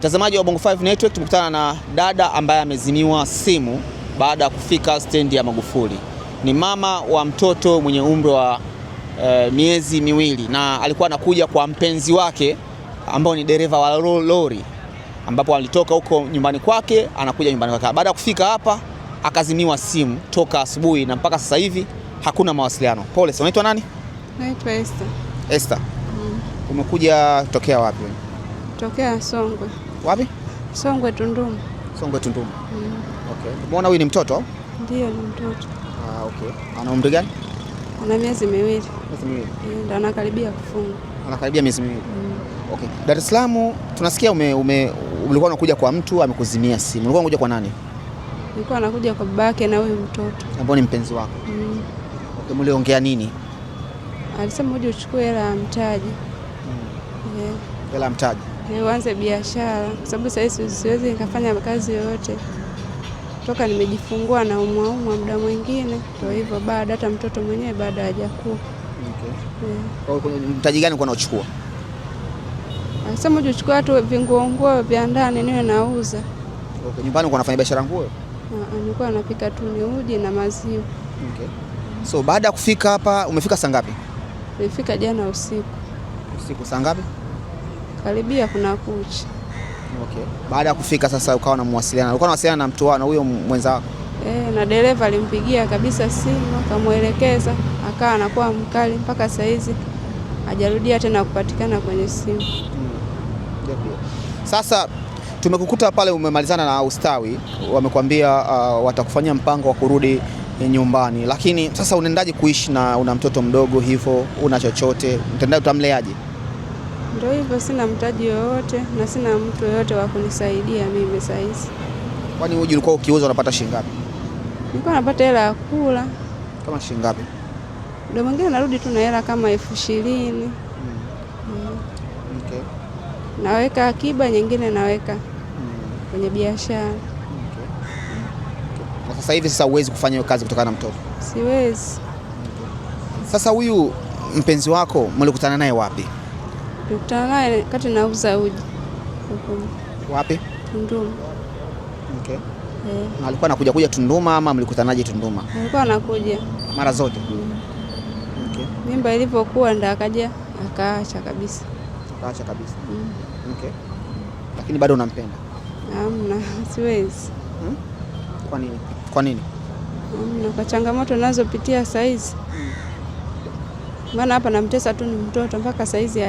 Mtazamaji wa Bongo 5 Network, tumekutana na dada ambaye amezimiwa simu baada ya kufika stendi ya Magufuli. Ni mama wa mtoto mwenye umri wa miezi miwili na alikuwa anakuja kwa mpenzi wake ambao ni dereva wa lori, ambapo alitoka huko nyumbani kwake anakuja nyumbani kwake. Baada ya kufika hapa akazimiwa simu toka asubuhi na mpaka sasa hivi hakuna mawasiliano. Pole. Unaitwa nani? Naitwa Esther. Esther. Umekuja tokea wapi wewe? Tokea Songwe. Wapi? Songwe Tunduma. Songwe Tunduma. Okay. Umeona huyu ni mtoto? Ndio, ni mtoto. Okay. Ana umri gani? Ana miezi miwili. Miezi miwili. Ndio anakaribia kufunga. Anakaribia miezi miwili. Okay. Dar es Salaam tunasikia ulikuwa unakuja kwa mtu amekuzimia simu. Ulikuwa unakuja kwa nani? Nilikuwa anakuja kwa babake na huyu mtoto. Ambao ni mpenzi wako? Okay, mliongea nini? Alisema uje uchukue hela ya mtaji. Hela ya mtaji. Uanze biashara kwa sababu sasa siwezi nikafanya kazi yoyote. Toka nimejifungua na umwa muda mwingine. Kwa hivyo baada hata mtoto mwenyewe baada hajakuwa. Okay. Kwa mtaji gani uko unachukua? Alisema uje uchukue tu vinguo vya ndani niwe nauza. Okay. Nyumbani uko unafanya biashara nguo? Nilikuwa napika tu ni uji na maziwa. Okay. So baada ya kufika hapa umefika saa ngapi? Nilifika jana usiku. Usiku saa ngapi? Karibia kuna kucha. Okay. Baada ya kufika sasa ukawa unamwasiliana. Ulikuwa unawasiliana na mtu wako na huyo mwenza wako? Na dereva alimpigia kabisa simu akamuelekeza, akawa anakuwa mkali mpaka saa hizi hajarudia tena kupatikana kwenye simu. Sasa tumekukuta pale umemalizana na ustawi, wamekwambia watakufanyia mpango wa kurudi nyumbani, lakini sasa unaendaje kuishi na una mtoto mdogo hivyo, una chochote, utamleaje? Ndio hivyo, sina mtaji yoyote na sina mtu yoyote wa kunisaidia mimi saa hizi. Kwani uji ulikuwa ukiuza unapata shilingi ngapi? Nilikuwa napata hela ya kula. Kama shilingi ngapi? Ndio mwingine narudi tu na hela kama 20,000. Okay. Naweka akiba, nyingine naweka kwenye biashara. Okay. Na sasa hivi huwezi kufanya hiyo kazi kutokana na mtoto? Siwezi. Sasa huyu mpenzi wako mlikutana naye wapi? Tulikutana naye kati nauza uji. Wapi? Tunduma. Okay. Na alikuwa anakuja Tunduma ama mlikutanaje Tunduma? Alikuwa anakuja mara zote. Okay. Mimba ilipokuwa ndo akaja akaacha kabisa. Akaacha kabisa. Okay. Lakini bado unampenda? Hamna, siwezi. Kwa nini? Kwa nini? Hamna, kwa changamoto nazopitia saa hizi. Maana hapa namtesa tu ni mtoto mpaka saa hizi